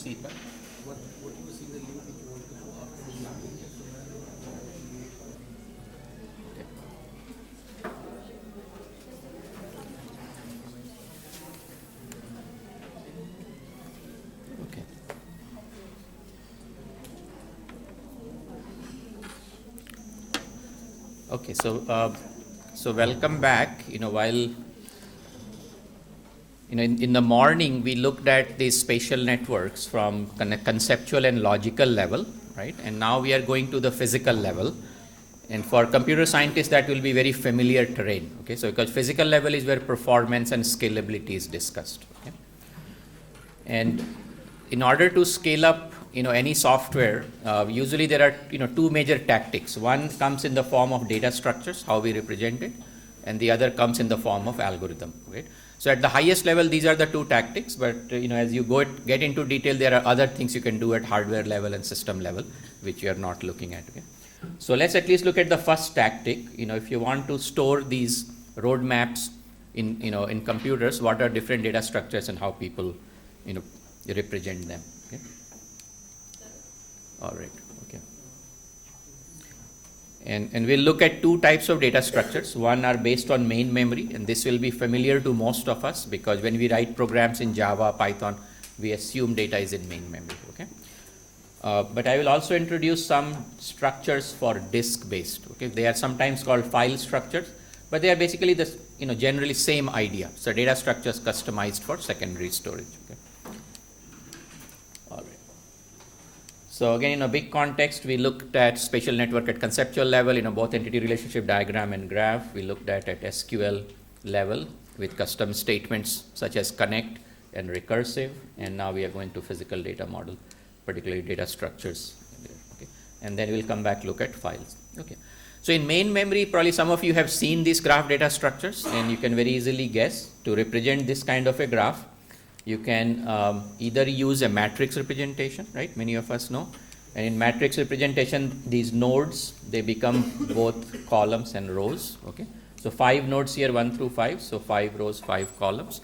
feedback. What you see the link which you want to go after the mapping? Okay. Okay. So welcome back. While in the morning we looked at these spatial networks from conceptual and logical level, right? And now we are going to the physical level. And for computer scientists, that will be very familiar terrain. Okay, so because physical level is where performance and scalability is discussed. Okay? And in order to scale up, any software, usually there are two major tactics. One comes in the form of data structures, how we represent it, and the other comes in the form of algorithm. Right? So at the highest level, these are the two tactics. But as you get into detail, there are other things you can do at hardware level and system level, which you are not looking at. Okay? So let's at least look at the first tactic. If you want to store these roadmaps in computers, what are different data structures and how people represent them. Okay. All right. Okay. And we'll look at two types of data structures. One are based on main memory, and this will be familiar to most of us because when we write programs in Java, Python, we assume data is in main memory. Okay. But I will also introduce some structures for disk-based. Okay, they are sometimes called file structures, but they are basically the generally same idea. So data structures customized for secondary storage. Okay. All right. So again, in a big context, we looked at spatial network at conceptual level, both entity relationship diagram and graph. We looked at SQL level with custom statements such as connect and recursive, and now we are going to physical data model, particularly data structures. Okay. And then we'll come back look at files. Okay. So in main memory, probably some of you have seen these graph data structures, and you can very easily guess to represent this kind of a graph. You can either use a matrix representation, right? Many of us know. And in matrix representation, these nodes, they become both columns and rows. Okay. So 5 nodes here, 1 through 5. So 5 rows, 5 columns.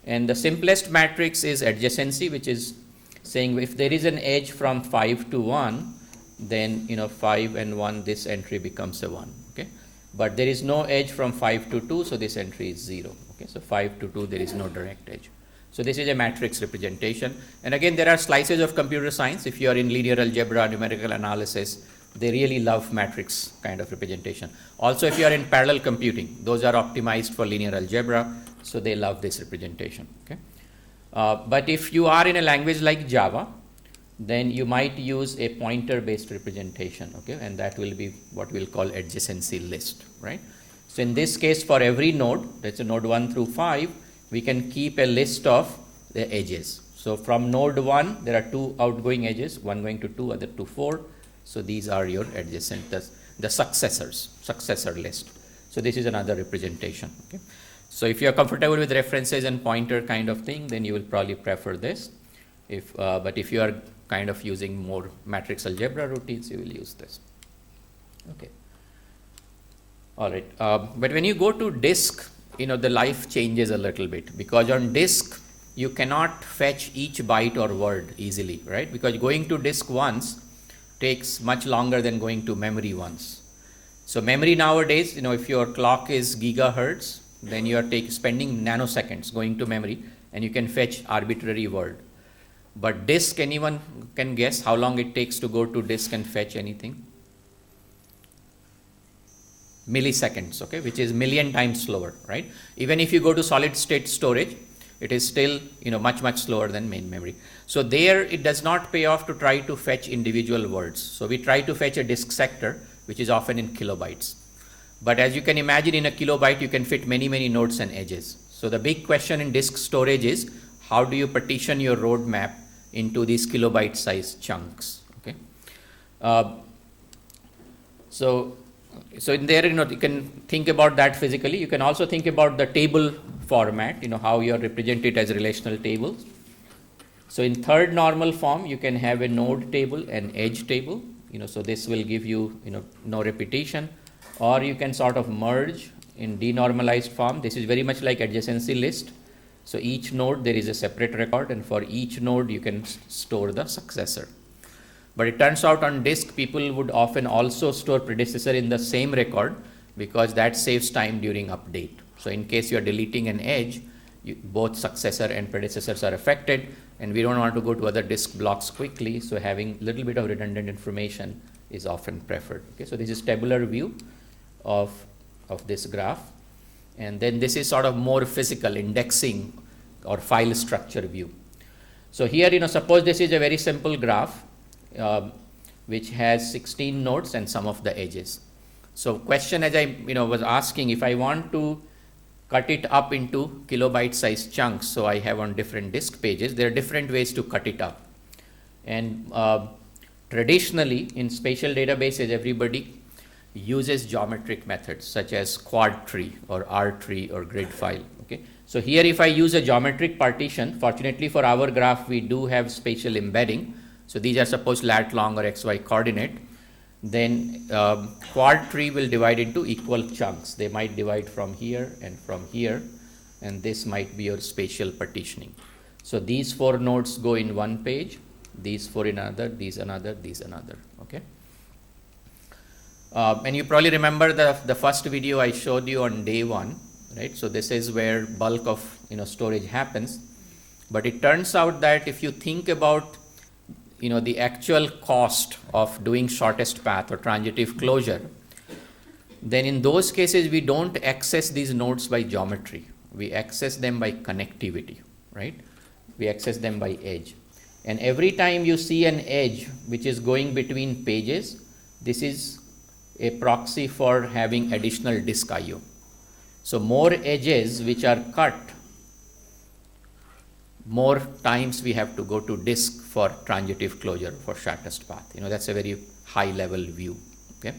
And the simplest matrix is adjacency, which is saying if there is an edge from 5 to 1, then 5 and 1, this entry becomes a 1. Okay, but there is no edge from 5 to 2, so this entry is 0. Okay, so 5 to 2, there is no direct edge. So this is a matrix representation. And again, there are slices of computer science. If you are in linear algebra, numerical analysis, they really love matrix kind of representation. Also, if you are in parallel computing, those are optimized for linear algebra, so they love this representation. Okay. But if you are in a language like Java, then you might use a pointer-based representation, okay, and that will be what we'll call adjacency list, right? So in this case, for every node, that's a node 1 through 5, we can keep a list of the edges. So from node 1, there are 2 outgoing edges, one going to 2, other to 4. So these are your adjacent, the successor list. So this is another representation, okay? So if you are comfortable with references and pointer kind of thing, then you will probably prefer this. But if you are kind of using more matrix algebra routines, you will use this. Okay. All right. But when you go to disk, the life changes a little bit, because on disk you cannot fetch each byte or word easily, right? Because going to disk once takes much longer than going to memory once. So memory nowadays, if your clock is gigahertz, then you are spending nanoseconds going to memory, and you can fetch arbitrary word. But disk, anyone can guess how long it takes to go to disk and fetch anything? Milliseconds, okay, which is million times slower, right? Even if you go to solid state storage, it is still much slower than main memory. So there it does not pay off to try to fetch individual words. So we try to fetch a disk sector, which is often in kilobytes. But as you can imagine, in a kilobyte you can fit many nodes and edges. So the big question in disk storage is, how do you partition your roadmap into these kilobyte size chunks? Okay. So in there, you can think about that physically. You can also think about the table format, how you represent it as relational tables. So in third normal form, you can have a node table and edge table. So this will give you, no repetition, or you can sort of merge in denormalized form. This is very much like adjacency list. So each node there is a separate record, and for each node you can store the successor. But it turns out on disk people would often also store predecessor in the same record, because that saves time during update. So in case you are deleting an edge, both successor and predecessors are affected, and we don't want to go to other disk blocks quickly, so having a little bit of redundant information is often preferred. Okay, so this is tabular view of this graph, and then this is sort of more physical indexing or file structure view. So here, suppose this is a very simple graph which has 16 nodes and some of the edges. So question, as I was asking, if I want to cut it up into kilobyte size chunks, so I have on different disk pages, there are different ways to cut it up. And traditionally in spatial databases, everybody uses geometric methods such as quad tree or R tree or grid file. Okay, so here if I use a geometric partition, fortunately for our graph we do have spatial embedding, so these are supposed lat long or xy coordinate. Then quad tree will divide into equal chunks. They might divide from here and from here, and this might be your spatial partitioning. So these 4 nodes go in one page, these 4 in another, these another, these another. Okay. And you probably remember the first video I showed you on day 1, right? So this is where bulk of storage happens. But it turns out that if you think about the actual cost of doing shortest path or transitive closure, then in those cases we don't access these nodes by geometry. We access them by connectivity, right? We access them by edge. And every time you see an edge which is going between pages, this is a proxy for having additional disk I/O. So more edges which are cut, more times we have to go to disk for transitive closure, for shortest path. That's a very high level view. Okay.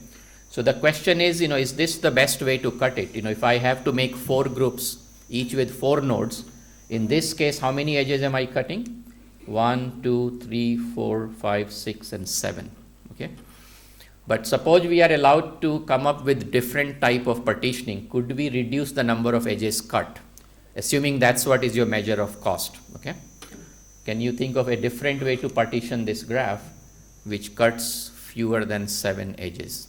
So the question is, is this the best way to cut it? If I have to make 4 groups, each with 4 nodes, in this case, how many edges am I cutting? 1, 2, 3, 4, 5, 6, and 7. Okay. But suppose we are allowed to come up with different type of partitioning. Could we reduce the number of edges cut? Assuming that's what is your measure of cost. Okay. Can you think of a different way to partition this graph which cuts fewer than 7 edges?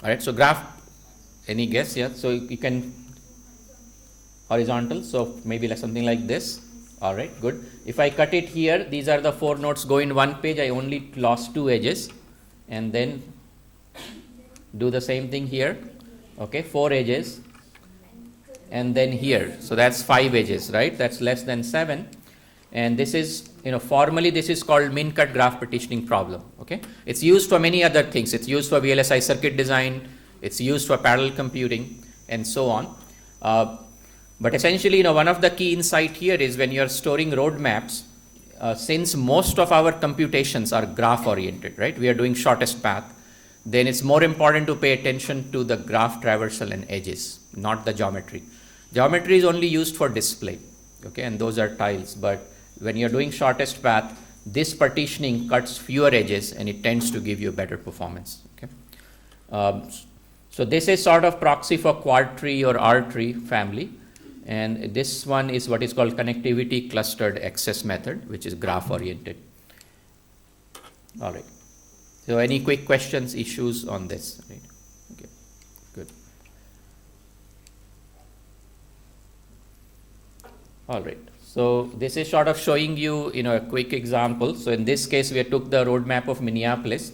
All right, so graph, any guess? Yeah, so you can horizontal, so maybe like something like this. All right, good. If I cut it here, these are the 4 nodes go in one page, I only lost 2 edges, and then do the same thing here. Okay, 4 edges, and then here, so that's 5 edges, right? That's less than 7, and this is, formally this is called min cut graph partitioning problem. Okay, it's used for many other things. It's used for VLSI circuit design, it's used for parallel computing, and so on. But essentially, one of the key insight here is when you're storing roadmaps, since most of our computations are graph oriented, right? We are doing shortest path, then it's more important to pay attention to the graph traversal and edges, not the geometry. Geometry is only used for display, okay, and those are tiles. But when you're doing shortest path, this partitioning cuts fewer edges and it tends to give you better performance. Okay. So this is sort of proxy for quad tree or R tree family. And this one is what is called connectivity clustered access method, which is graph oriented. All right. So any quick questions, issues on this? Right. Okay. Good. All right. So this is sort of showing you, a quick example. So in this case, we took the roadmap of Minneapolis,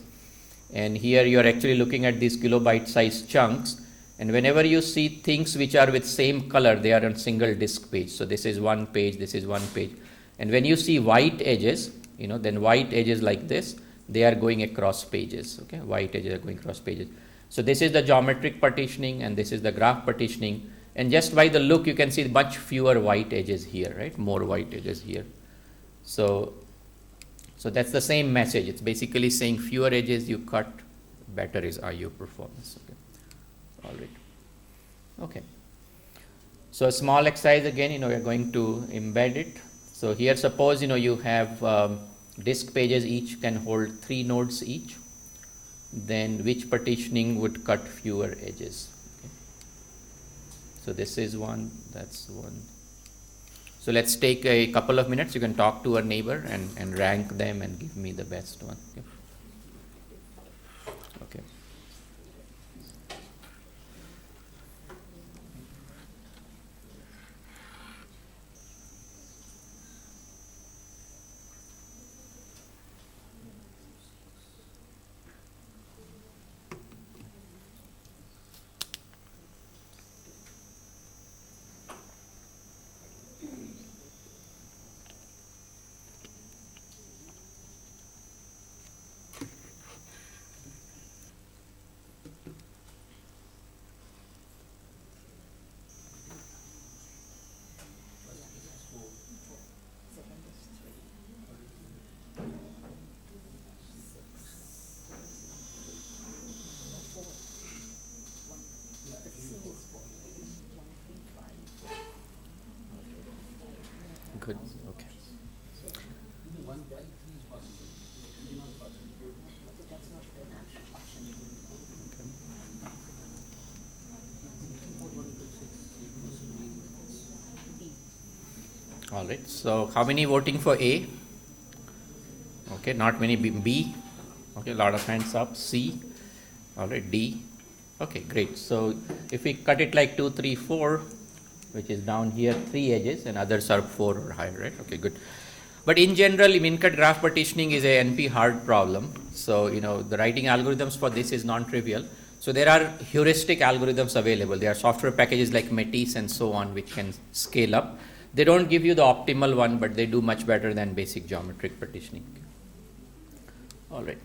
and here you are actually looking at these kilobyte size chunks. And whenever you see things which are with same color, they are on single disk page. So this is one page, this is one page. And when you see white edges, then white edges like this, they are going across pages. Okay, white edges are going across pages. So this is the geometric partitioning and this is the graph partitioning. And just by the look, you can see much fewer white edges here, right? More white edges here. So that's the same message. It's basically saying fewer edges you cut, better is I/O performance. Okay. All right. Okay. So a small exercise again, we are going to embed it. So here suppose, you have disk pages each can hold 3 nodes each, then which partitioning would cut fewer edges? Okay. So this is one, that's one. So let's take a couple of minutes. You can talk to a neighbor and rank them and give me the best one. Okay. Okay. Good. Okay. All right. So how many voting for A? Okay. Not many. B. Okay. A lot of hands up. C. All right. D. Okay. Great. So if we cut it like 2, 3, 4, which is down here 3 edges, and others are 4 or higher, right? Okay. Good. But in general, min-cut graph partitioning is a NP hard problem. So, the writing algorithms for this is non-trivial. So there are heuristic algorithms available. There are software packages like Metis and so on, which can scale up. They don't give you the optimal one, but they do much better than basic geometric partitioning. All right.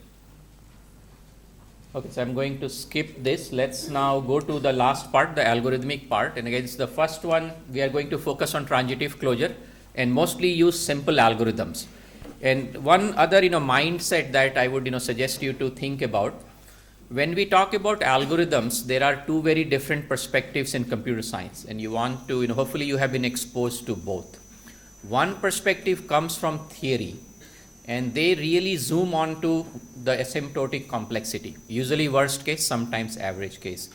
Okay, so I'm going to skip this. Let's now go to the last part, the algorithmic part. And again, it's the first one. We are going to focus on transitive closure and mostly use simple algorithms. And one other, mindset that I would, suggest you to think about. When we talk about algorithms, there are 2 very different perspectives in computer science, and you want to, hopefully you have been exposed to both. One perspective comes from theory, and they really zoom onto the asymptotic complexity, usually worst case, sometimes average case.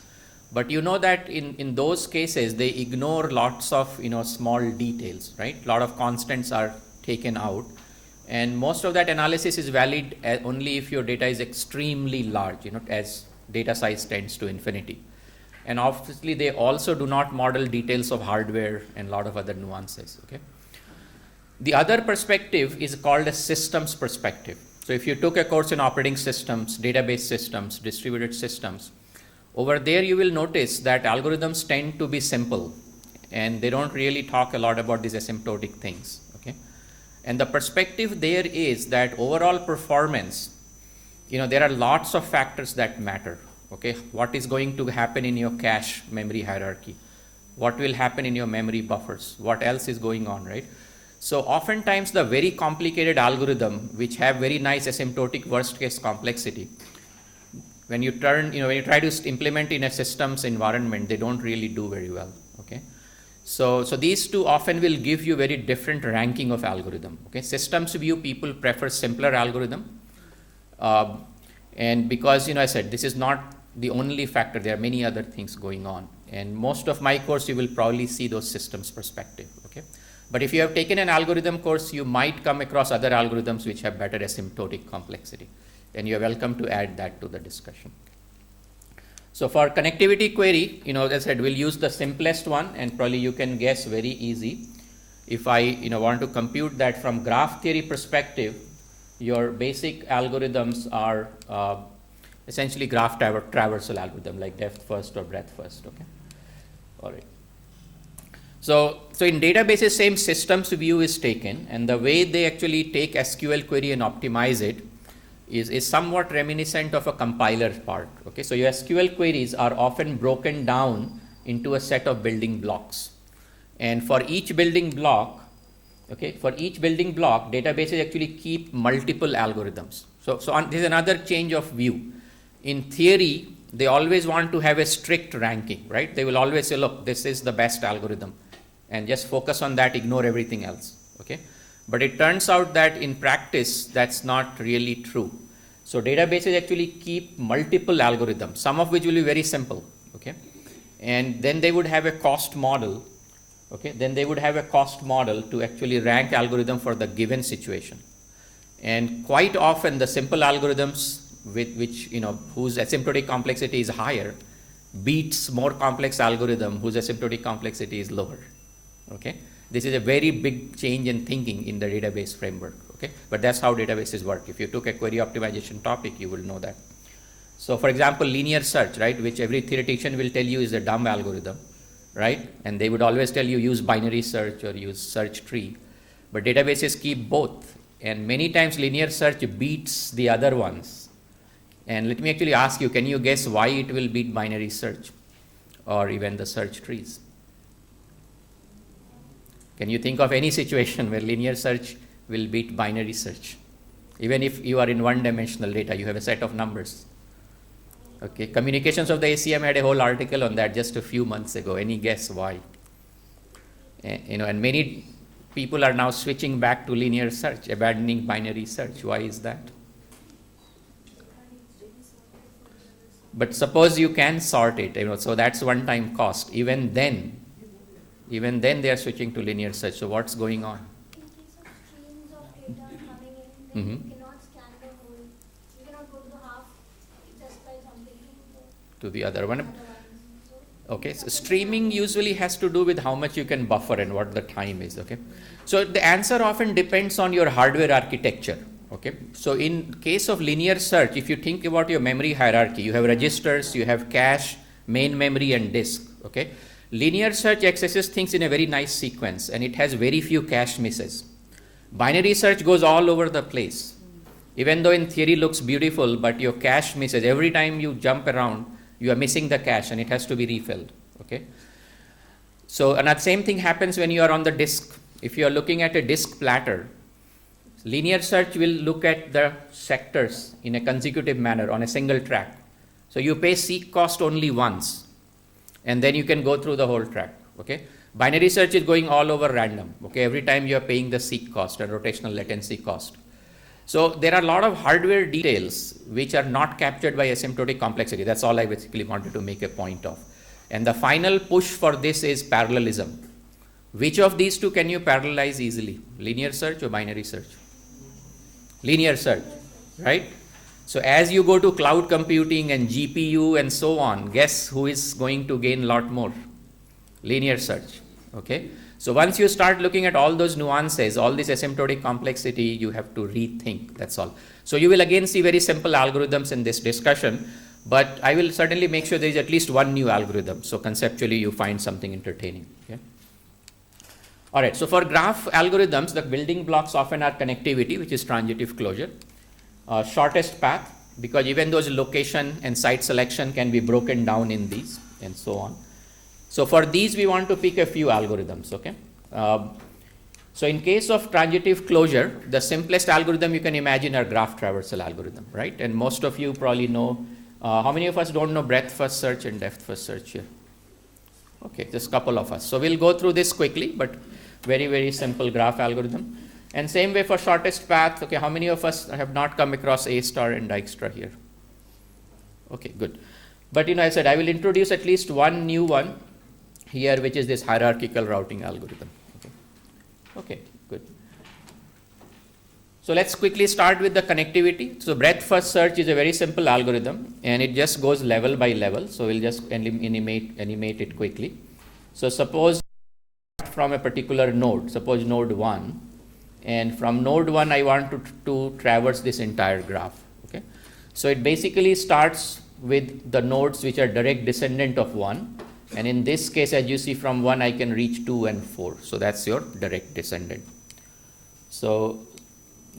But you know that in those cases, they ignore lots of, small details, right? A lot of constants are taken out. And most of that analysis is valid only if your data is extremely large, as data size tends to infinity. And obviously, they also do not model details of hardware and a lot of other nuances, okay? The other perspective is called a systems perspective. So if you took a course in operating systems, database systems, distributed systems, over there you will notice that algorithms tend to be simple and they don't really talk a lot about these asymptotic things, okay? And the perspective there is that overall performance, there are lots of factors that matter, okay? What is going to happen in your cache memory hierarchy? What will happen in your memory buffers? What else is going on, right? So oftentimes the very complicated algorithm, which have very nice asymptotic worst case complexity, when you try to implement in a systems environment, they don't really do very well, okay? So these two often will give you very different ranking of algorithm, okay? Systems view, people prefer simpler algorithm. And because, I said, this is not the only factor, there are many other things going on. And most of my course, you will probably see those systems perspective, okay? But if you have taken an algorithm course, you might come across other algorithms which have better asymptotic complexity. And you're welcome to add that to the discussion. So for connectivity query, as I said, we'll use the simplest one, and probably you can guess very easy. If I, want to compute that from graph theory perspective, your basic algorithms are essentially graph traversal algorithm, like depth first or breadth first, okay? All right. So in databases, same systems view is taken, and the way they actually take SQL query and optimize it is somewhat reminiscent of a compiler part, okay? So your SQL queries are often broken down into a set of building blocks. And for each building block, databases actually keep multiple algorithms. So this is another change of view. In theory, they always want to have a strict ranking, right? They will always say, look, this is the best algorithm, and just focus on that, ignore everything else, okay? But it turns out that in practice, that's not really true. So databases actually keep multiple algorithms, some of which will be very simple, okay? And then they would have a cost model, okay? Then they would have a cost model to actually rank algorithm for the given situation. And quite often the simple algorithms with which, whose asymptotic complexity is higher beats more complex algorithm whose asymptotic complexity is lower, okay? This is a very big change in thinking in the database framework, okay? But that's how databases work. If you took a query optimization topic, you will know that. So for example, linear search, right, which every theoretician will tell you is a dumb algorithm, right? And they would always tell you use binary search or use search tree. But databases keep both. And many times linear search beats the other ones. And let me actually ask you, can you guess why it will beat binary search or even the search trees? Can you think of any situation where linear search will beat binary search? Even if you are in one-dimensional data, you have a set of numbers. Okay, Communications of the ACM had a whole article on that just a few months ago. Any guess why? And many people are now switching back to linear search, abandoning binary search. Why is that? But suppose you can sort it, so that's one-time cost. Even then they are switching to linear search. So what's going on? In case of streams of data coming in, then you cannot scan the whole. You cannot go to the half just by jumping To the other one. the other one. So Okay, so streaming usually has to do with how much you can buffer and what the time is, okay? So the answer often depends on your hardware architecture, okay? So in case of linear search, if you think about your memory hierarchy, you have registers, you have cache, main memory and disk, okay? Linear search accesses things in a very nice sequence and it has very few cache misses. Binary search goes all over the place. Even though in theory looks beautiful, but your cache misses. Every time you jump around, you are missing the cache and it has to be refilled, okay? So another same thing happens when you are on the disk. If you are looking at a disk platter, linear search will look at the sectors in a consecutive manner on a single track. So you pay seek cost only once and then you can go through the whole track, okay? Binary search is going all over random, okay? Every time you are paying the seek cost and rotational latency cost. So there are a lot of hardware details which are not captured by asymptotic complexity. That's all I basically wanted to make a point of. And the final push for this is parallelism. Which of these two can you parallelize easily? Linear search or binary search? Linear search, right? So as you go to cloud computing and GPU and so on, guess who is going to gain a lot more? Linear search, okay? So once you start looking at all those nuances, all this asymptotic complexity, you have to rethink, that's all. So you will again see very simple algorithms in this discussion, but I will certainly make sure there is at least one new algorithm. So conceptually you find something entertaining, okay? All right, so for graph algorithms, the building blocks often are connectivity, which is transitive closure, shortest path, because even those location and site selection can be broken down in these and so on. So for these, we want to pick a few algorithms, okay? So in case of transitive closure, the simplest algorithm you can imagine are graph traversal algorithm, right? And most of you probably know, how many of us don't know breadth first search and depth first search here? Okay, just a couple of us. So we'll go through this quickly, but very, very simple graph algorithm. And same way for shortest path, okay, how many of us have not come across A star and Dijkstra here? Okay, good. But I said I will introduce at least one new one here, which is this hierarchical routing algorithm. Okay, good. So let's quickly start with the connectivity. So breadth first search is a very simple algorithm and it just goes level by level. So we'll just animate it quickly. So suppose from a particular node, suppose node 1, and from node 1 I want to traverse this entire graph. Okay, so it basically starts with the nodes which are direct descendant of 1. And in this case, as you see, from 1 I can reach 2 and 4. So that's your direct descendant. So,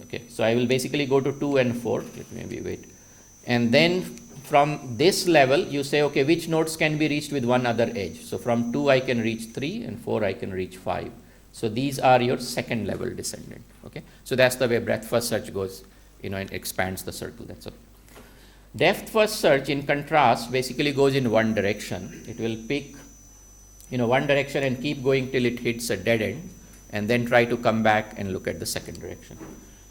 okay, so I will basically go to 2 and 4. Let me maybe wait. And then from this level, you say, okay, which nodes can be reached with one other edge? So from 2 I can reach 3 and 4 I can reach 5. So these are your second level descendant. Okay, so that's the way breadth first search goes, and expands the circle. That's all. Depth first search, in contrast, basically goes in one direction. It will pick, one direction and keep going till it hits a dead end, and then try to come back and look at the second direction.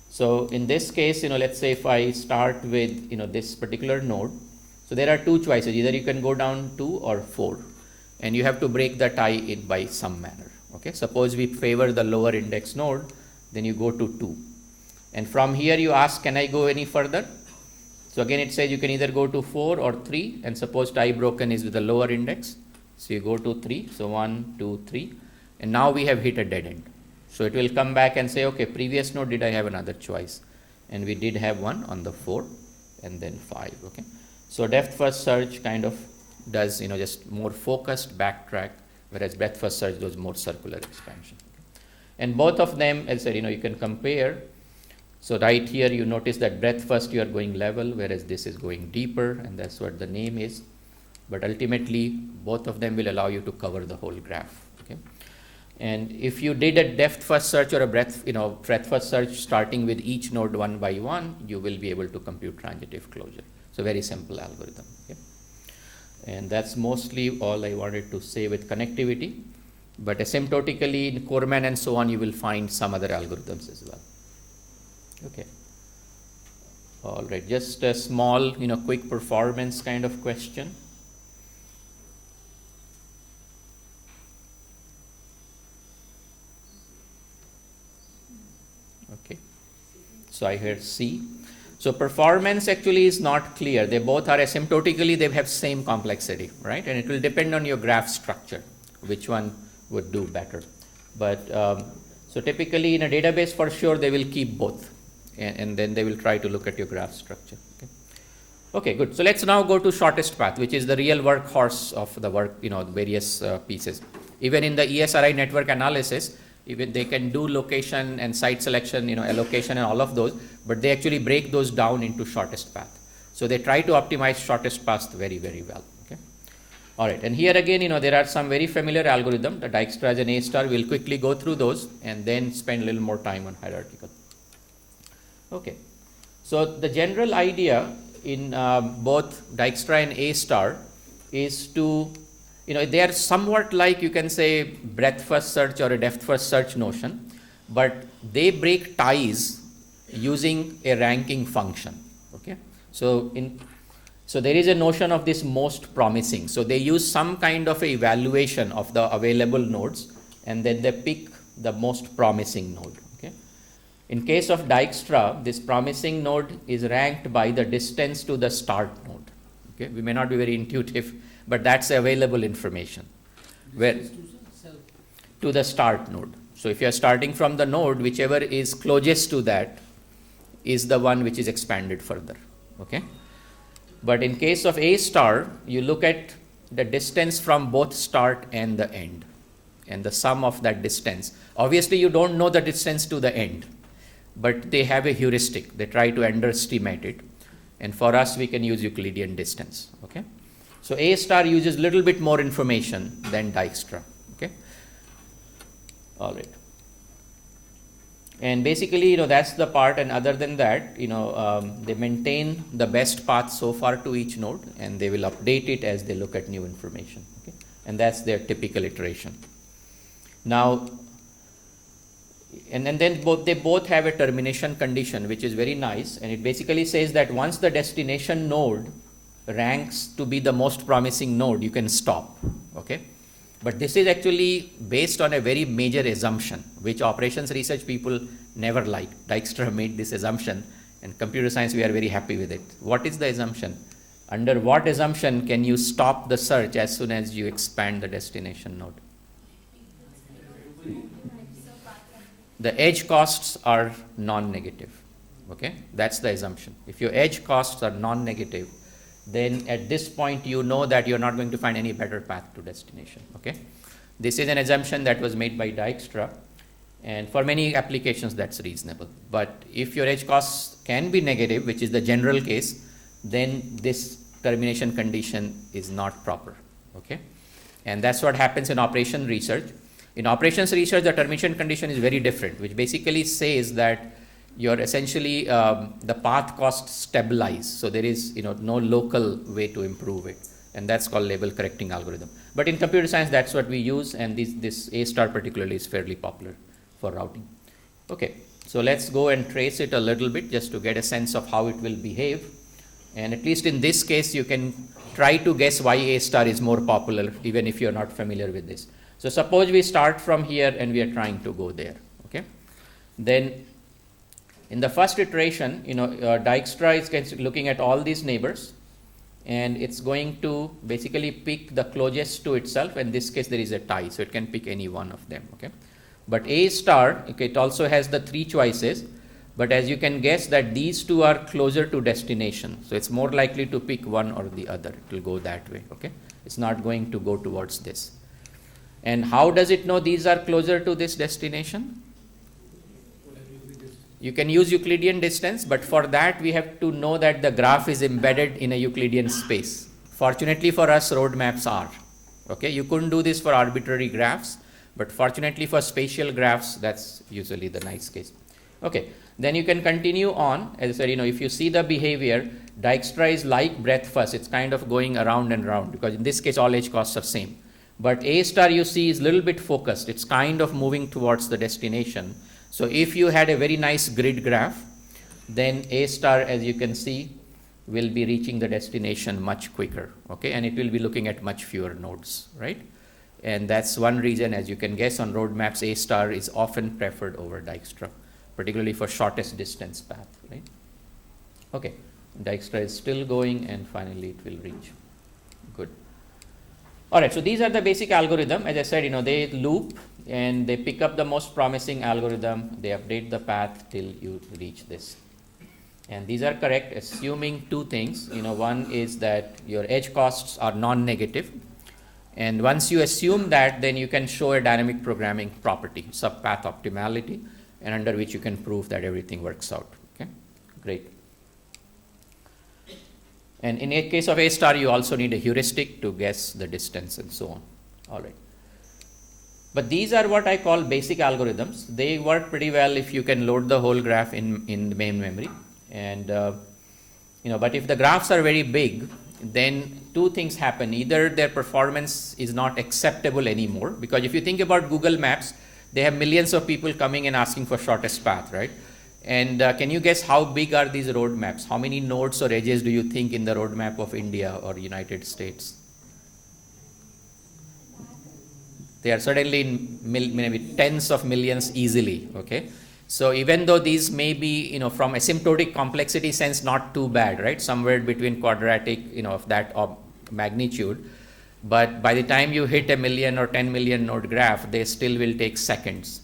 So in this case, let's say if I start with, this particular node, so there are two choices. Either you can go down 2 or 4, and you have to break the tie in by some manner. Okay, suppose we favor the lower index node, then you go to 2. And from here you ask, can I go any further? So again it says you can either go to 4 or 3, and suppose tie broken is with the lower index. So you go to 3, so 1, 2, 3, and now we have hit a dead end. So it will come back and say, okay, previous node, did I have another choice? And we did have one on the 4 and then 5, okay. So depth first search kind of does, just more focused backtrack, whereas breadth first search does more circular expansion. Okay? And both of them, as I said, you can compare. So right here you notice that breadth first you are going level, whereas this is going deeper, and that's what the name is. But ultimately, both of them will allow you to cover the whole graph. Okay. And if you did a depth first search or a breadth first search starting with each node one by one, you will be able to compute transitive closure. So very simple algorithm. Okay. And that's mostly all I wanted to say with connectivity. But asymptotically in Corman and so on, you will find some other algorithms as well. Okay. All right. Just a small, quick performance kind of question. Okay. So I heard C. So performance actually is not clear. They both are asymptotically, they have same complexity, right? And it will depend on your graph structure, which one would do better. But so typically in a database for sure, they will keep both. And then they will try to look at your graph structure. Okay. Okay, good. So let's now go to shortest path, which is the real workhorse of the work, various pieces. Even in the ESRI network analysis, even they can do location and site selection, allocation and all of those, but they actually break those down into shortest path. So they try to optimize shortest path very, very well. Okay. All right. And here again, there are some very familiar algorithm, the Dijkstra and A star. We'll quickly go through those and then spend a little more time on hierarchical. Okay. So the general idea in both Dijkstra and A star is to, they are somewhat like, you can say, breadth first search or a depth first search notion, but they break ties using a ranking function. Okay. So there is a notion of this most promising. So they use some kind of a evaluation of the available nodes, and then they pick the most promising node. Okay. In case of Dijkstra, this promising node is ranked by the distance to the start node. Okay. We may not be very intuitive, but that's available information. Where to the start node. So if you are starting from the node, whichever is closest to that is the one which is expanded further. Okay. But in case of A star, you look at the distance from both start and the end, and the sum of that distance. Obviously, you don't know the distance to the end, but they have a heuristic. They try to underestimate it. And for us, we can use Euclidean distance. Okay. So A star uses little bit more information than Dijkstra. Okay. All right. And basically, that's the part. And other than that, they maintain the best path so far to each node, and they will update it as they look at new information. Okay. And that's their typical iteration. Now, and then they both have a termination condition, which is very nice. And it basically says that once the destination node ranks to be the most promising node, you can stop. Okay. But this is actually based on a very major assumption, which operations research people never like. Dijkstra made this assumption, and computer science, we are very happy with it. What is the assumption? Under what assumption can you stop the search as soon as you expand the destination node? The edge costs are non-negative. Okay, that's the assumption. If your edge costs are non-negative, then at this point you know that you're not going to find any better path to destination. Okay, this is an assumption that was made by Dijkstra, and for many applications that's reasonable. But if your edge costs can be negative, which is the general case, then this termination condition is not proper. Okay, and that's what happens in operation research. In operations research, the termination condition is very different, which basically says that you're essentially the path costs stabilize. So there is no local way to improve it, and that's called label correcting algorithm. But in computer science, that's what we use, and this A star particularly is fairly popular for routing. Okay, so let's go and trace it a little bit just to get a sense of how it will behave. And at least in this case, you can try to guess why A star is more popular, even if you're not familiar with this. So suppose we start from here and we are trying to go there. Okay, then in the first iteration, Dijkstra is looking at all these neighbors, and it's going to basically pick the closest to itself. In this case, there is a tie, so it can pick any one of them. Okay, but A star, okay, it also has the 3 choices, but as you can guess that these two are closer to destination, so it's more likely to pick one or the other. It will go that way. Okay, it's not going to go towards this. And how does it know these are closer to this destination? You can use Euclidean distance, but for that we have to know that the graph is embedded in a Euclidean space. Fortunately for us, road maps are. Okay, you couldn't do this for arbitrary graphs, but fortunately for spatial graphs, that's usually the nice case. Okay, then you can continue on. As I said, if you see the behavior, Dijkstra is like breadth first. It's kind of going around and around, because in this case all edge costs are same. But A star, you see, is a little bit focused. It's kind of moving towards the destination. So if you had a very nice grid graph, then A star, as you can see, will be reaching the destination much quicker. Okay, and it will be looking at much fewer nodes, right? And that's one reason, as you can guess, on road maps, A star is often preferred over Dijkstra, particularly for shortest distance path, right? Okay, Dijkstra is still going, and finally it will reach. Good. All right, so these are the basic algorithm. As I said, they loop and they pick up the most promising algorithm. They update the path till you reach this. And these are correct, assuming 2 things. One is that your edge costs are non-negative. And once you assume that, then you can show a dynamic programming property, subpath optimality, and under which you can prove that everything works out. Okay, great. And in a case of A star, you also need a heuristic to guess the distance and so on. All right. But these are what I call basic algorithms. They work pretty well if you can load the whole graph in the main memory. And, but if the graphs are very big, then 2 things happen. Either their performance is not acceptable anymore, because if you think about Google Maps, they have millions of people coming and asking for shortest path, right? And can you guess how big are these road maps? How many nodes or edges do you think in the road map of India or United States? They are certainly in maybe tens of millions easily. Okay, so even though these may be from asymptotic complexity sense not too bad, right? Somewhere between quadratic of that magnitude, but by the time you hit a million or 10 million node graph, they still will take seconds.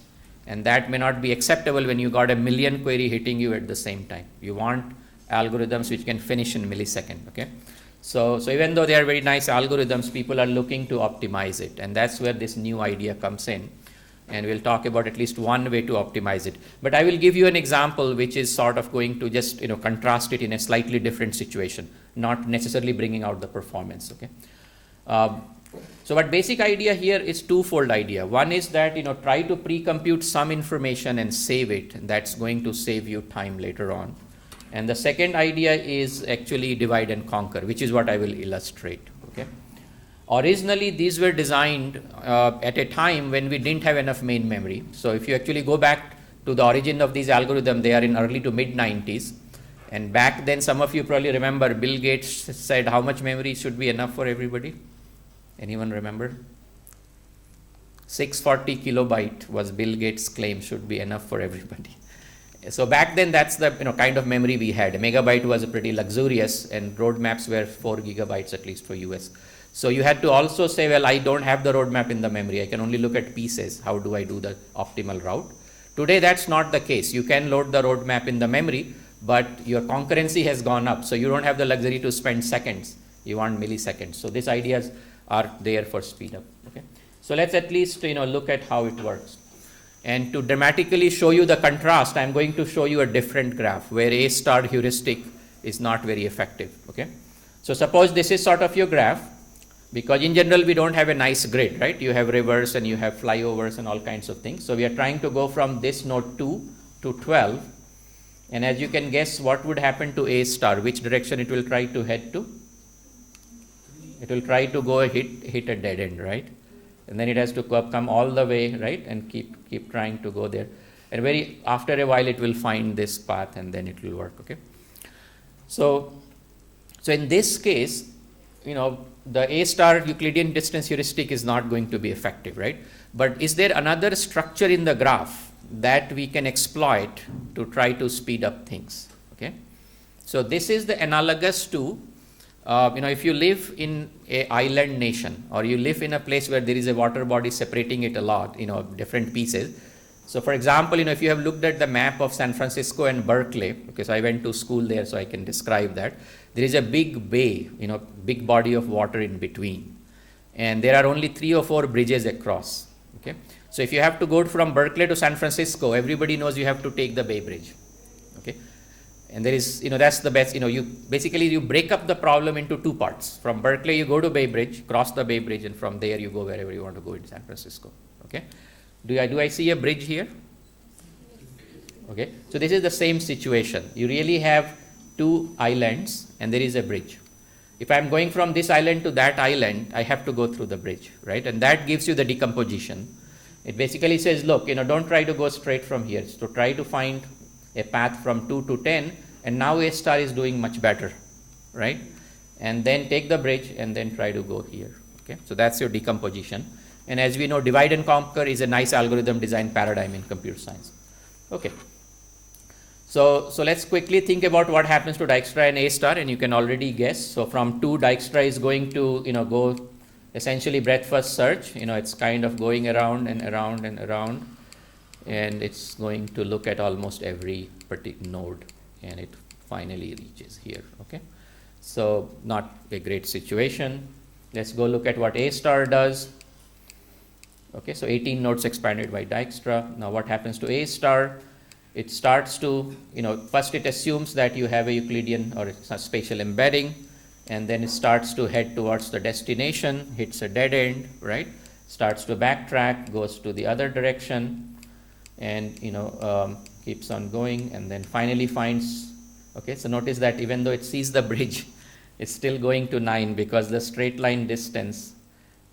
And that may not be acceptable when you got a million query hitting you at the same time. You want algorithms which can finish in millisecond. Okay, so even though they are very nice algorithms, people are looking to optimize it, and that's where this new idea comes in. And we'll talk about at least one way to optimize it. But I will give you an example which is sort of going to just contrast it in a slightly different situation, not necessarily bringing out the performance. Okay. So what basic idea here is twofold idea. One is that try to pre-compute some information and save it, and that's going to save you time later on. And the second idea is actually divide and conquer, which is what I will illustrate. Okay. Originally these were designed at a time when we didn't have enough main memory. So if you actually go back to the origin of these algorithms, they are in early to mid 90s. And back then, some of you probably remember, Bill Gates said how much memory should be enough for everybody? Anyone remember? 640 kilobyte was Bill Gates' claim should be enough for everybody. So back then, that's the kind of memory we had. A megabyte was pretty luxurious, and roadmaps were 4 gigabytes at least for US. So you had to also say, well, I don't have the roadmap in the memory. I can only look at pieces. How do I do the optimal route? Today, that's not the case. You can load the roadmap in the memory, but your concurrency has gone up. So you don't have the luxury to spend seconds. You want milliseconds. So these ideas are there for speed up. Okay. So let's at least look at how it works. And to dramatically show you the contrast, I'm going to show you a different graph where A star heuristic is not very effective. Okay. So suppose this is sort of your graph, because in general we don't have a nice grid, right? You have rivers and you have flyovers and all kinds of things. So we are trying to go from this node 2 to 12. And as you can guess, what would happen to A star? Which direction it will try to head to? It will try to go hit a dead end, right? and then it has to come all the way, right, and keep trying to go there. And after a while it will find this path and then it will work, okay. So in this case, the A star Euclidean distance heuristic is not going to be effective, right? But is there another structure in the graph that we can exploit to try to speed up things, okay? So this is the analogous to, if you live in a island nation, or you live in a place where there is a water body separating it a lot, different pieces. So for example, if you have looked at the map of San Francisco and Berkeley, because I went to school there, so I can describe that. There is a big bay, big body of water in between. And there are only 3 or 4 bridges across, okay? So if you have to go from Berkeley to San Francisco, everybody knows you have to take the Bay Bridge, okay? And there is, that's the best, you break up the problem into 2 parts. From Berkeley, you go to Bay Bridge, cross the Bay Bridge, and from there you go wherever you want to go in San Francisco, okay? Do I see a bridge here? Okay, so this is the same situation. You really have 2 islands and there is a bridge. If I'm going from this island to that island, I have to go through the bridge, right? And that gives you the decomposition. It basically says, look, don't try to go straight from here. So try to find a path from 2 to 10, and now A star is doing much better, right? And then take the bridge and then try to go here, okay? So that's your decomposition. And as we know, divide and conquer is a nice algorithm design paradigm in computer science. Okay. So let's quickly think about what happens to Dijkstra and A star, and you can already guess. So from 2, Dijkstra is going to, go essentially breadth first search. It's kind of going around and around and around, and it's going to look at almost every particular node, and it finally reaches here, okay. So not a great situation. Let's go look at what A star does. Okay, so 18 nodes expanded by Dijkstra. Now what happens to A star? It starts to, first it assumes that you have a Euclidean or a spatial embedding, and then it starts to head towards the destination, hits a dead end, right? Starts to backtrack, goes to the other direction, and, keeps on going, and then finally finds, okay, so notice that even though it sees the bridge, it's still going to 9 because the straight line distance,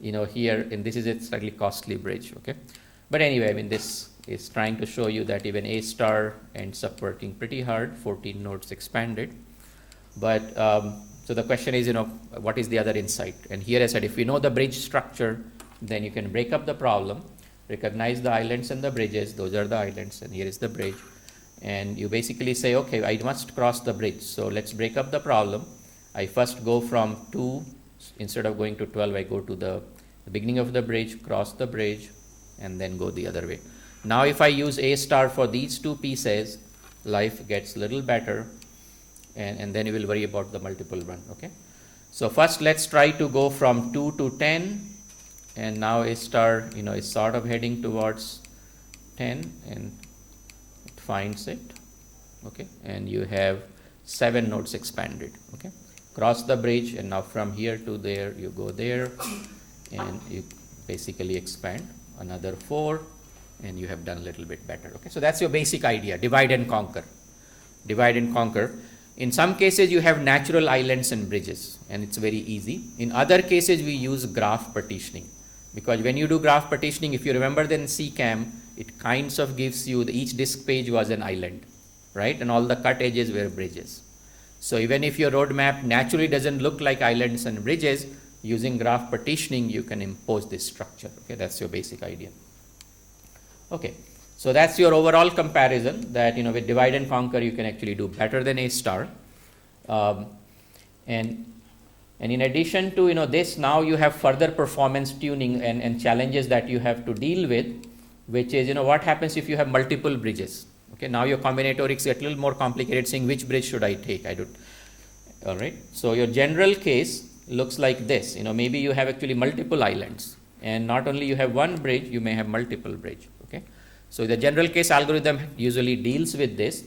here, and this is a slightly costly bridge, okay. But anyway, this is trying to show you that even A star ends up working pretty hard, 14 nodes expanded. But, so the question is, what is the other insight? And here I said, if you know the bridge structure, then you can break up the problem, recognize the islands and the bridges, those are the islands, and here is the bridge. And you basically say, okay, I must cross the bridge, so let's break up the problem. I first go from 2, instead of going to 12, I go to the beginning of the bridge, cross the bridge, and then go the other way. Now if I use A star for these 2 pieces, life gets a little better, and then you will worry about the multiple run, okay. So first let's try to go from 2 to 10, and now A star, is sort of heading towards 10, and it finds it, okay, and you have 7 nodes expanded, okay. Cross the bridge, and now from here to there, you go there, and you basically expand another 4, and you have done a little bit better, okay. So that's your basic idea, divide and conquer. Divide and conquer. In some cases, you have natural islands and bridges, and it's very easy. In other cases, we use graph partitioning, because when you do graph partitioning, if you remember then CCAM, it kinds of gives you, each disk page was an island, right, and all the cut edges were bridges. So even if your roadmap naturally doesn't look like islands and bridges, using graph partitioning, you can impose this structure. Okay, that's your basic idea. Okay, so that's your overall comparison that, with divide and conquer, you can actually do better than A star. And in addition to, this, now you have further performance tuning and challenges that you have to deal with, which is, what happens if you have multiple bridges. Okay, now your combinatorics get a little more complicated, saying which bridge should I take? All right. So your general case looks like this. Maybe you have actually multiple islands, and not only you have one bridge, you may have multiple bridge. Okay. So the general case algorithm usually deals with this,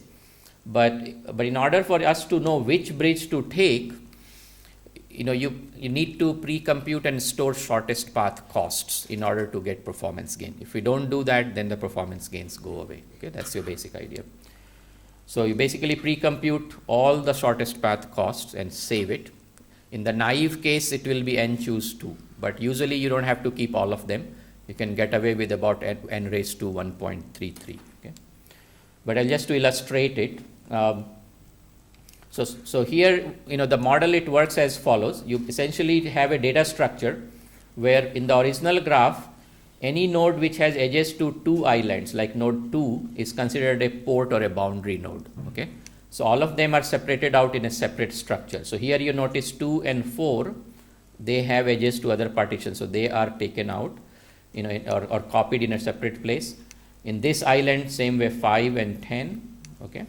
but in order for us to know which bridge to take, you need to pre-compute and store shortest path costs in order to get performance gain. If we don't do that, then the performance gains go away. Okay, that's your basic idea. So you basically pre-compute all the shortest path costs and save it. In the naive case, it will be n choose 2, but usually you don't have to keep all of them. You can get away with about n raised to 1.33. Okay, but I'll just to illustrate it. So here, the model, it works as follows. You essentially have a data structure where in the original graph, any node which has edges to two islands, like node 2, is considered a port or a boundary node. Okay, so all of them are separated out in a separate structure. So here you notice 2 and 4, they have edges to other partitions, so they are taken out, or copied in a separate place. In this island, same way 5 and 10. Okay,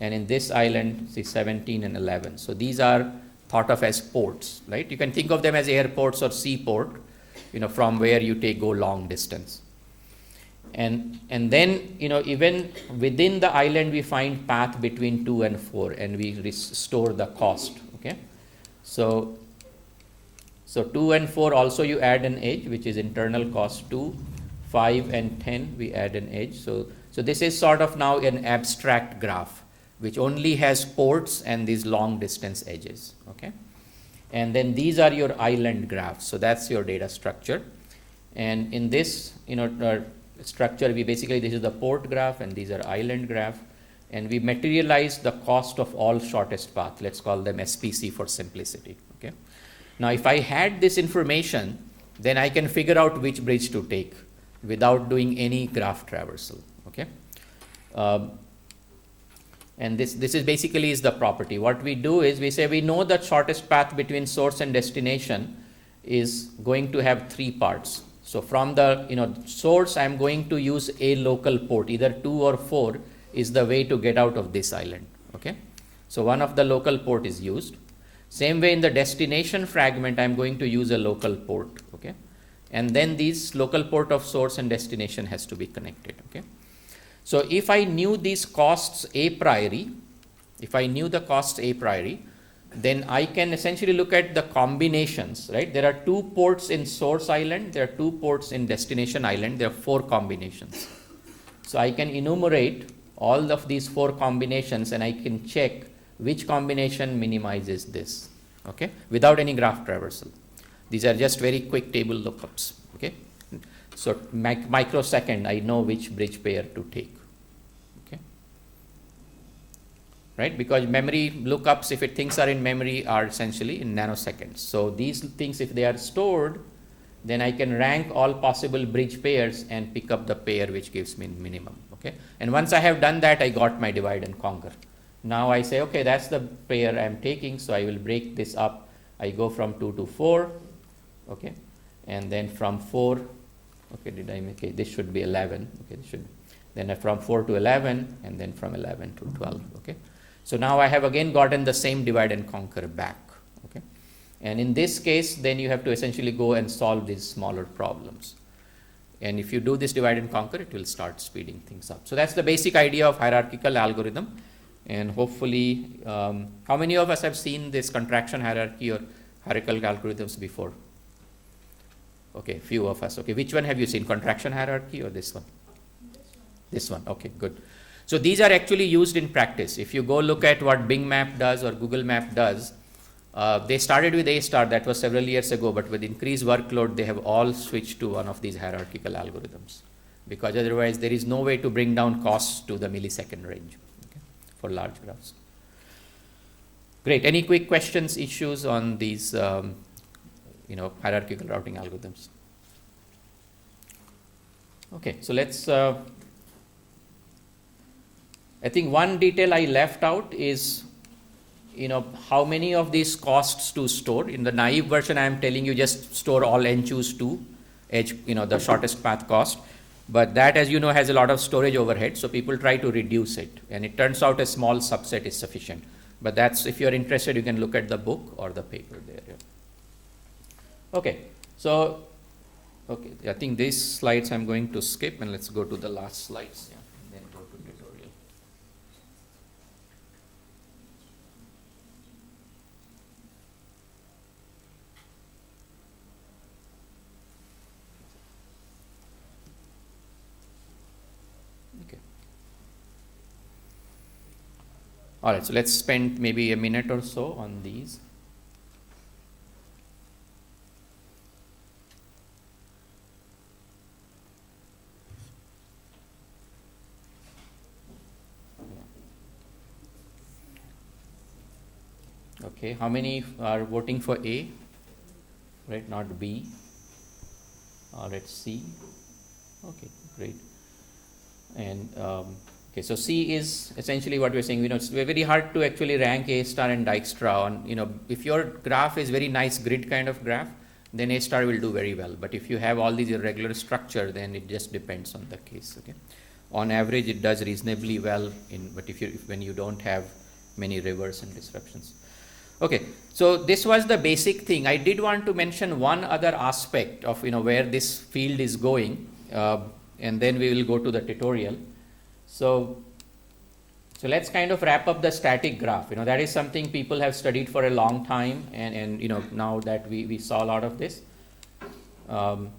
and in this island, see 17 and 11. So these are thought of as ports, right? You can think of them as airports or seaport, from where you go long distance. And then, even within the island, we find path between 2 and 4, and we store the cost. Okay, so 2 and 4 also you add an edge, which is internal cost 2. 5 and 10 we add an edge. So this is sort of now an abstract graph, which only has ports and these long distance edges. Okay, and then these are your island graphs. So that's your data structure. And in this structure, we basically, this is the port graph and these are island graph, and we materialize the cost of all shortest path. Let's call them SPC for simplicity. Okay, now if I had this information, then I can figure out which bridge to take without doing any graph traversal. Okay, and this is basically is the property. What we do is we say we know that shortest path between source and destination is going to have 3 parts. So from the source, I'm going to use a local port, either 2 or 4 is the way to get out of this island. Okay, so one of the local port is used. Same way in the destination fragment, I'm going to use a local port. Okay, and then these local port of source and destination has to be connected. Okay, so if I knew these costs a priori, then I can essentially look at the combinations, right? There are 2 ports in source island, there are 2 ports in destination island, there are 4 combinations. So I can enumerate all of these 4 combinations and I can check which combination minimizes this, okay, without any graph traversal. These are just very quick table lookups. Okay, so microsecond, I know which bridge pair to take. Okay, right, because memory lookups, if things are in memory, are essentially in nanoseconds. So these things, if they are stored, then I can rank all possible bridge pairs and pick up the pair which gives me minimum. Okay, and once I have done that, I got my divide and conquer. Now I say, okay, that's the pair I'm taking, so I will break this up. I go from 2 to 4, okay, and then from 4, okay, this should be 11, okay, then from 4 to 11, and then from 11 to 12, okay. So now I have again gotten the same divide and conquer back, okay. And in this case, then you have to essentially go and solve these smaller problems. And if you do this divide and conquer, it will start speeding things up. So that's the basic idea of hierarchical algorithm. And hopefully, how many of us have seen this contraction hierarchy or hierarchical algorithms before? Okay, few of us. Okay, which one have you seen, contraction hierarchy or this one? This one, okay, good. So these are actually used in practice. If you go look at what Bing Map does or Google Map does, they started with A star, that was several years ago, but with increased workload, they have all switched to one of these hierarchical algorithms, because otherwise there is no way to bring down costs to the millisecond range, okay, for large graphs. Great. Any quick questions, issues on these hierarchical routing algorithms? Okay, so let's I think one detail I left out is how many of these costs to store. In the naive version, I am telling you just store all n choose 2 edge, the shortest path cost. But that, as you know, has a lot of storage overhead, so people try to reduce it, and it turns out a small subset is sufficient. But that's, if you're interested, you can look at the book or the paper there. Yeah. Okay, so I think these slides I'm going to skip, and let's go to the last slides. Yeah, and then go to tutorial. Okay. All right, so let's spend maybe a minute or so on these. Okay, how many are voting for A? Right, not B. Let's C. Okay, great. And okay, so C is essentially what we're saying. You know, it's very hard to actually rank A star and Dijkstra on. You know, if your graph is very nice grid kind of graph, then A star will do very well. But if you have all these irregular structure, then it just depends on the case. Okay, on average, it does reasonably well. But when you don't have many rivers and disruptions. Okay, so this was the basic thing. I did want to mention one other aspect of where this field is going, and then we will go to the tutorial. So let's kind of wrap up the static graph. That is something people have studied for a long time, and now that we saw a lot of this, and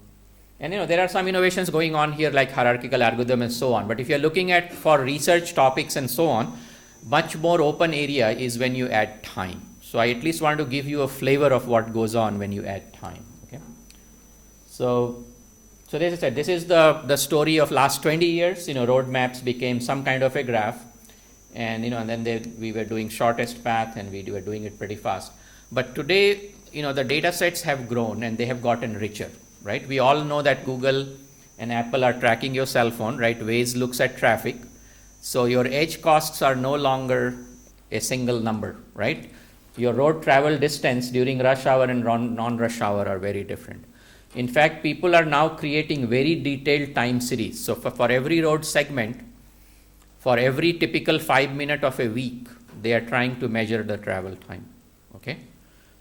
there are some innovations going on here like hierarchical algorithm and so on. But if you're looking at for research topics and so on, much more open area is when you add time. So I at least want to give you a flavor of what goes on when you add time. Okay. So as I said, this is the story of last 20 years. Roadmaps became some kind of a graph, and and then we were doing shortest path, and we were doing it pretty fast. But today, the data sets have grown and they have gotten richer, right? We all know that Google and Apple are tracking your cell phone, right? Waze looks at traffic. So your edge costs are no longer a single number, right? Your road travel distance during rush hour and non-rush hour are very different. In fact, people are now creating very detailed time series. So for every road segment, for every typical 5 minute of a week, they are trying to measure the travel time. Okay.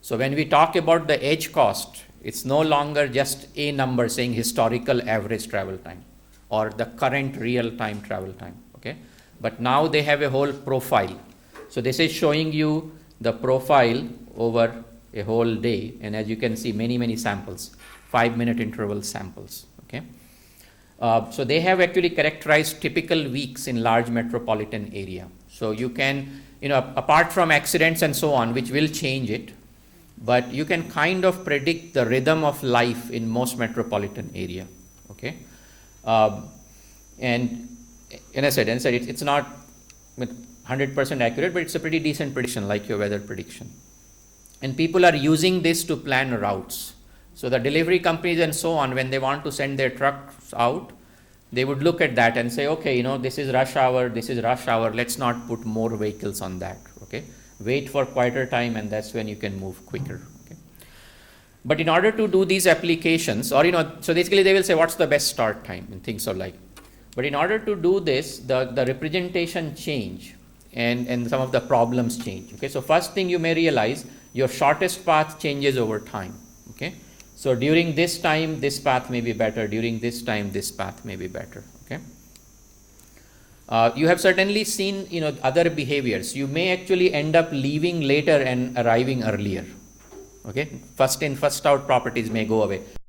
So when we talk about the edge cost, it's no longer just a number saying historical average travel time or the current real time travel time. Okay. But now they have a whole profile. So this is showing you the profile over a whole day, and as you can see, many samples, 5 minute interval samples. Okay, so they have actually characterized typical weeks in large metropolitan area. So you can, apart from accidents and so on, which will change it, but you can kind of predict the rhythm of life in most metropolitan area. Okay, and I said, it's not 100% accurate, but it's a pretty decent prediction, like your weather prediction. And people are using this to plan routes. So the delivery companies and so on, when they want to send their trucks out, they would look at that and say, okay, this is rush hour, let's not put more vehicles on that. Okay, wait for quieter time, and that's when you can move quicker. Okay, but in order to do these applications, or so basically they will say what's the best start time and things like. But in order to do this, the representation change. And some of the problems change. Okay, so first thing you may realize, your shortest path changes over time. Okay, so during this time, this path may be better. During this time, this path may be better. Okay, you have certainly seen other behaviors. You may actually end up leaving later and arriving earlier. Okay, first in, first out properties may go away.